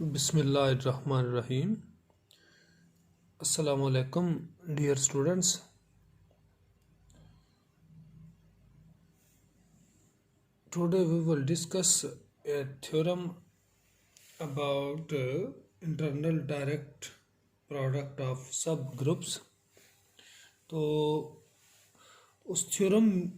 Bismillahirrahmanirrahim. Assalamu alaikum, dear students. Today we will discuss a theorem about internal direct product of subgroups. तो उस theorem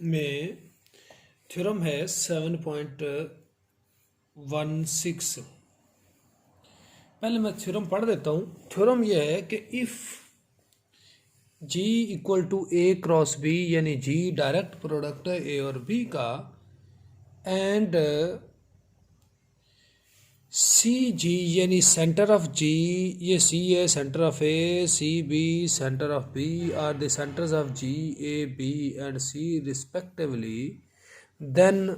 है 7.16. पहले मैं theorem पढ़ देता हूँ. थ्योरम यह है कि if G equal to A cross B यानी G डायरेक्ट प्रोडक्ट है A और B का एंड CG यानी सेंटर ऑफ G, ये C है centre of A, CB centre of B are the centres of G, A, B and C respectively, then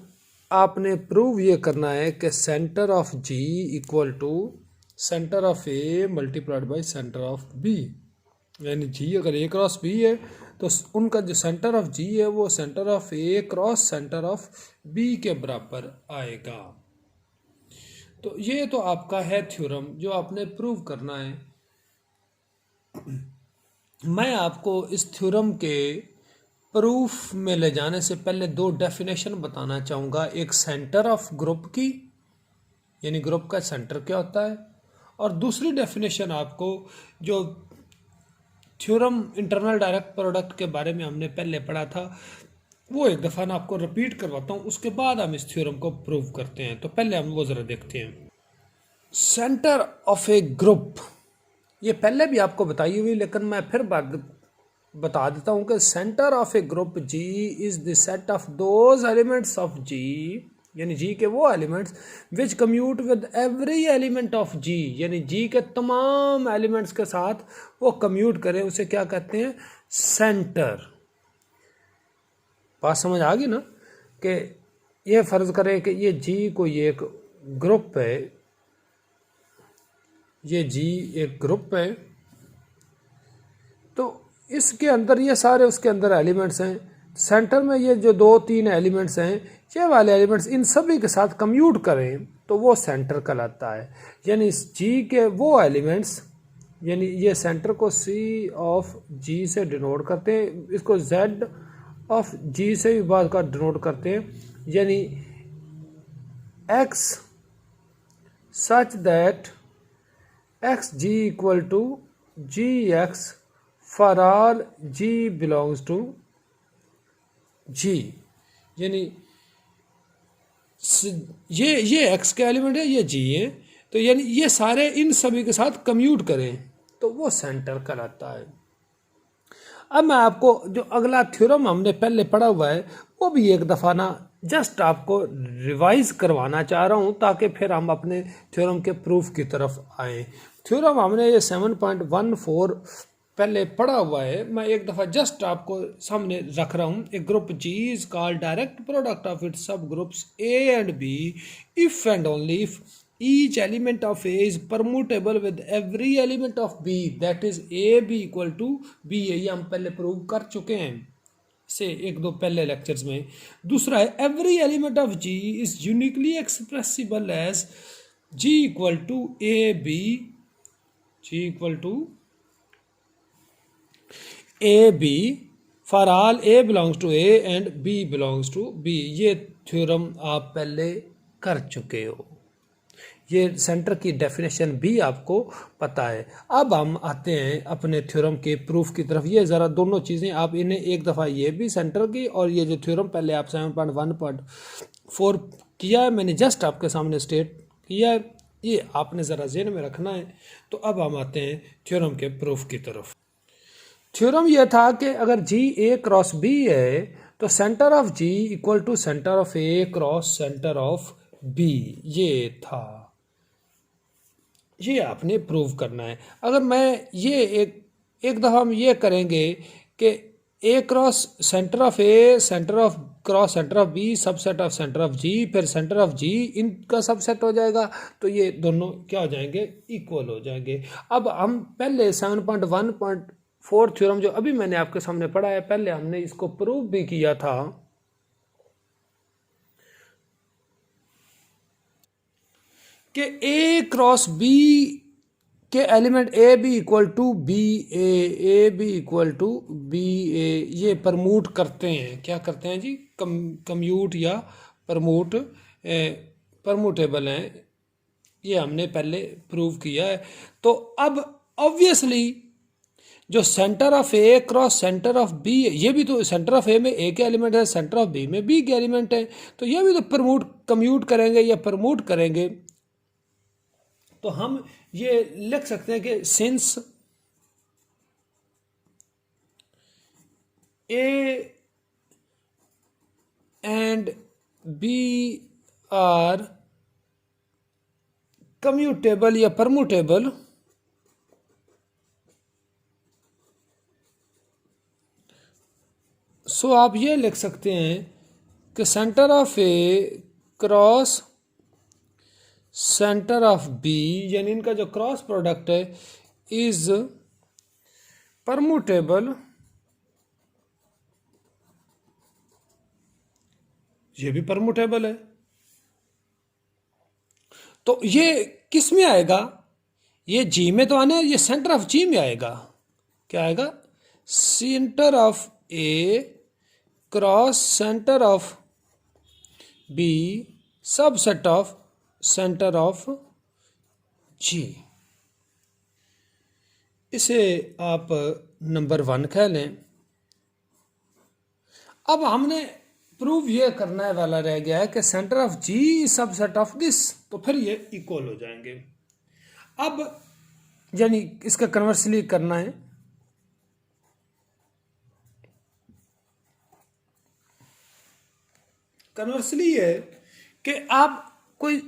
आपने prove ये करना है कि centre of G equal to centre of A multiplied by centre of B. यानी G अगर A cross B है तो उनका जो सेंटर ऑफ G है वो centre of A cross centre of B के बराबर आएगा. तो ये तो आपका है थ्योरम जो आपने प्रूव करना है. मैं आपको इस थ्योरम के प्रूफ में ले जाने से पहले दो डेफिनेशन बताना चाहूँगा. एक सेंटर ऑफ ग्रुप की, यानी ग्रुप का सेंटर क्या होता है, और दूसरी डेफिनेशन आपको जो थ्योरम इंटरनल डायरेक्ट प्रोडक्ट के बारे में हमने पहले पढ़ा था वो एक दफ़ा ना आपको रिपीट करवाता हूँ, उसके बाद हम इस थ्योरम को प्रूव करते हैं. तो पहले हम वो ज़रा देखते हैं. सेंटर ऑफ ए ग्रुप, ये पहले भी आपको बताई हुई लेकिन मैं फिर बता देता हूँ कि centre of A group G is the set of those elements of G, यानी G के वो elements which commute with every element of G, यानी G के तमाम एलिमेंट्स के साथ वो कम्यूट करें, उसे क्या कहते हैं, सेंटर. बात समझ आ गई ना कि ये फ़र्ज़ करें कि ये G कोई एक ग्रुप है, ये G एक ग्रुप है, तो इसके अंदर ये सारे उसके अंदर एलिमेंट्स हैं. सेंटर में ये जो दो तीन एलिमेंट्स हैं, ये वाले एलिमेंट्स इन सभी के साथ कम्यूट करें तो वो सेंटर कहलाता है. यानी इस G के वो एलिमेंट्स, यानी ये सेंटर को C ऑफ G से डिनोट करते हैं, इसको Z ऑफ G से भी बात का डिनोट करते हैं. यानी X such that XG equal to GX for all G belongs to G, यानी ये X के एलिमेंट है, ये G है, तो यानी ये सारे इन सभी के साथ कम्यूट करें तो वो सेंटर कहलाता है. अब मैं आपको जो अगला थ्योरम हमने पहले पढ़ा हुआ है वो भी एक दफ़ा ना जस्ट आपको रिवाइज करवाना चाह रहा हूँ ताकि फिर हम अपने थ्योरम के प्रूफ की तरफ आए. थ्योरम हमने ये 7.14 पहले पढ़ा हुआ है, मैं एक दफ़ा जस्ट आपको सामने रख रहा हूँ. एक group G is called direct product of its subgroups A and B if and only if each element of A is permutable with every element of B, that is A B equal to B. ये हम पहले prove कर चुके हैं से एक दो पहले लेक्चर्स में. दूसरा है every element of G is uniquely expressible as G equal to A B, G equal to A B for all A belongs to A and B belongs to B. ये थ्योरम आप पहले कर चुके हो, ये सेंटर की definition भी आपको पता है. अब हम आते हैं अपने थ्योरम के प्रूफ की तरफ. ये ज़रा दोनों चीज़ें आप इन्हें एक दफ़ा ये भी सेंटर की और ये जो थ्योरम पहले आप 7.1.4 किया है मैंने जस्ट आपके सामने स्टेट किया है, ये आपने ज़रा ज़हन में रखना है. तो अब हम आते हैं थ्योरम के प्रूफ की तरफ. थ्योरम यह था कि अगर G A क्रॉस B है तो centre of G equal to centre of A cross centre of B, ये था, ये आपने प्रूव करना है. अगर मैं ये एक दफ़ा हम ये करेंगे कि A cross centre of A centre of cross centre of B subset of centre of G, फिर सेंटर ऑफ G इनका सबसेट हो जाएगा, तो ये दोनों क्या हो जाएंगे, इक्वल हो जाएंगे. अब हम पहले 7.1.4 थ्योरम जो अभी मैंने आपके सामने पढ़ा है, पहले हमने इसको प्रूव भी किया था. कि ए क्रॉस बी के element A B equal to B A B equal to B A, ये प्रमोट करते हैं, क्या करते हैं जी, कम्यूट या प्रमोट, प्रमोटेबल हैं, ये हमने पहले प्रूव किया है। तो अब ऑब्वियसली जो centre of A cross centre of B, ये भी तो सेंटर ऑफ ए में ए के एलिमेंट है, सेंटर ऑफ बी में बी के एलिमेंट है, तो ये भी तो प्रमोट कम्यूट करेंगे या प्रमोट करेंगे। तो हम ये लिख सकते हैं कि since A and B are commutable या परम्यूटेबल, सो आप ये लिख सकते हैं कि centre of A cross centre of B, यानी इनका जो क्रॉस प्रोडक्ट है इज परम्यूटेबल, ये भी परम्यूटेबल है। तो ये किस में आएगा, ये जी में तो आना है, ये सेंटर ऑफ जी में आएगा, क्या आएगा, centre of A cross centre of B subset of centre of G. इसे आप नंबर 1 कह लें। अब हमने प्रूव ये करने वाला रह गया है कि centre of G subset of this, तो फिर ये इक्वल हो जाएंगे। अब यानी इसका कन्वर्सली करना है, कन्वर्सली है कि आप कोई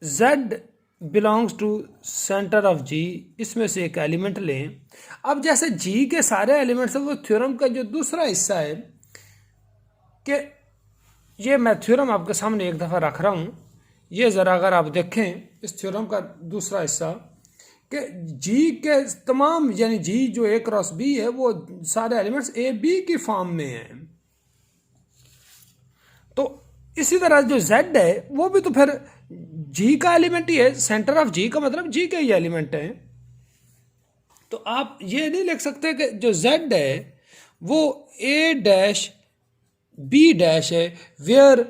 z belongs to centre of g, इसमें से एक एलिमेंट लें। अब जैसे g के सारे एलिमेंट्स हैं, वो थ्योरम का जो दूसरा हिस्सा है कि ये मैं थ्योरम आपके सामने एक दफ़ा रख रहा हूँ, ये ज़रा अगर आप देखें इस थ्योरम का दूसरा हिस्सा कि g के तमाम यानी g जो a क्रॉस b है वो सारे एलिमेंट्स a b की फॉर्म में हैं। तो इसी तरह जो z है वो भी तो फिर g का एलिमेंट ही है, सेंटर ऑफ g का मतलब g के ही एलिमेंट है। तो आप ये नहीं लिख सकते कि जो z है वो a डैश b डैश है, where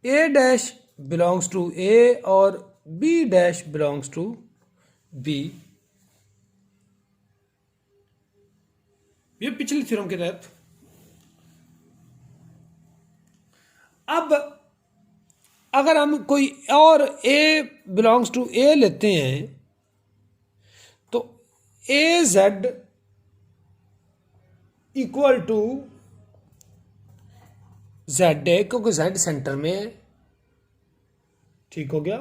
a dash belongs to a और b dash belongs to b। ये पिछले थ्योरम के तहत। अब अगर हम कोई और a बिलोंग्स टू a लेते हैं तो a z equal to z है, क्योंकि z सेंटर में है, ठीक हो गया,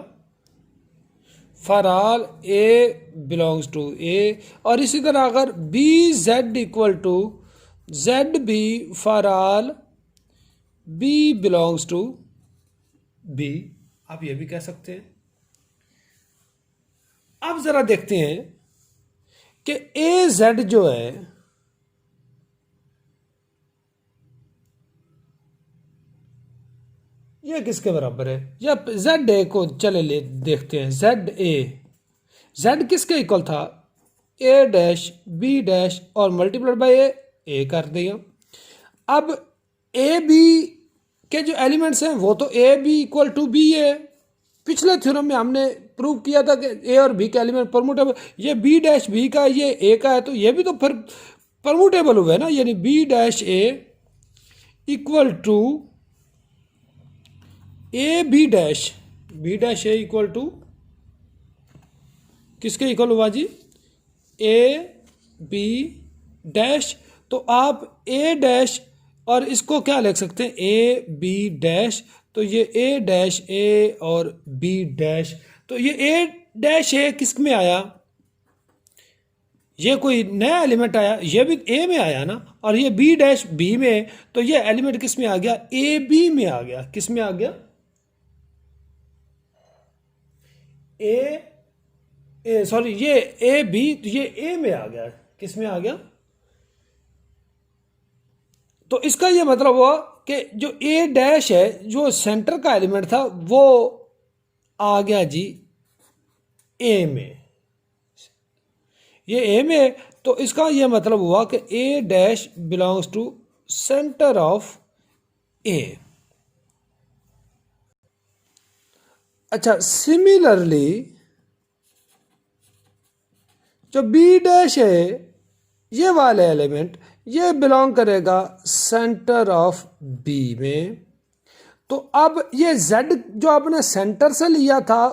for all a belongs to a। और इसी तरह अगर b z equal to z b for all b belongs to b, आप ये भी कह सकते हैं। अब जरा देखते हैं कि a z जो है ये किसके बराबर है, या जेड ए को चले ले देखते हैं, जेड ए, जेड किसके इक्वल था, ए डैश बी डैश और मल्टीप्लाइड बाय ए कर दिया। अब ए बी के जो एलिमेंट्स हैं वो तो A B equal to B है, पिछले थ्योरम में हमने प्रूव किया था कि ए और बी के एलिमेंट परमुटेबल, ये बी डैश बी का ये ए का है, तो ये भी तो फिर परमुटेबल हुआ है ना, यानी B dash A equal to A B dash, B dash A equal to किसके इक्वल हुआ जी, ए बी डैश। तो आप ए डैश और इसको क्या लिख सकते हैं, ए बी डैश, तो ये ए डैश ए और बी डैश, तो ये ए डैश ए किस में आया, ये कोई नया एलिमेंट आया, ये भी ए में आया ना, और ये बी डैश बी में, तो ये एलिमेंट किस में आ गया, ए बी में आ गया, किस में आ गया, ए सॉरी ये ए बी, तो ये ए में आ गया, किस में आ गया, तो इसका ये मतलब हुआ कि जो ए डैश है जो सेंटर का एलिमेंट था वो आ गया जी ए में, ये ए में। तो इसका ये मतलब हुआ कि A dash belongs to centre of A. अच्छा, सिमिलरली जो बी डैश है ये वाले एलिमेंट ये बिलोंग करेगा सेंटर ऑफ बी में। तो अब ये z जो आपने सेंटर से लिया था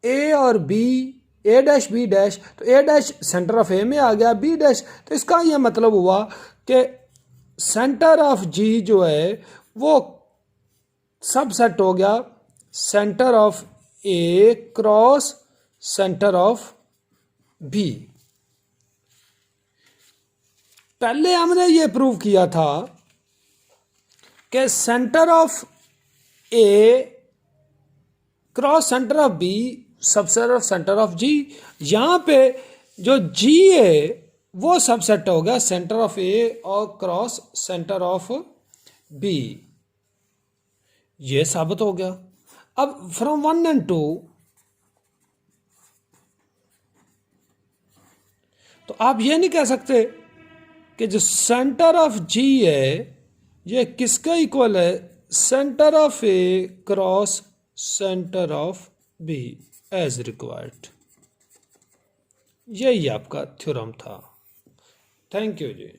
ए और बी, ए डैश बी डैश, तो ए डैश सेंटर ऑफ ए में आ गया, बी डैश, तो इसका ये मतलब हुआ कि सेंटर ऑफ जी जो है वो सबसेट हो गया centre of A cross centre of B. पहले हमने ये प्रूव किया था कि centre of A cross centre of B subset of centre of G. यहां पे जो जी है वो सबसेट हो गया सेंटर ऑफ ए और क्रॉस सेंटर ऑफ बी, ये साबित हो गया। अब फ्रॉम 1 and 2 तो आप ये नहीं कह सकते कि जो सेंटर ऑफ जी है ये किसका इक्वल है, centre of A cross centre of B as required. यही आपका थ्योरम था। Thank you ji.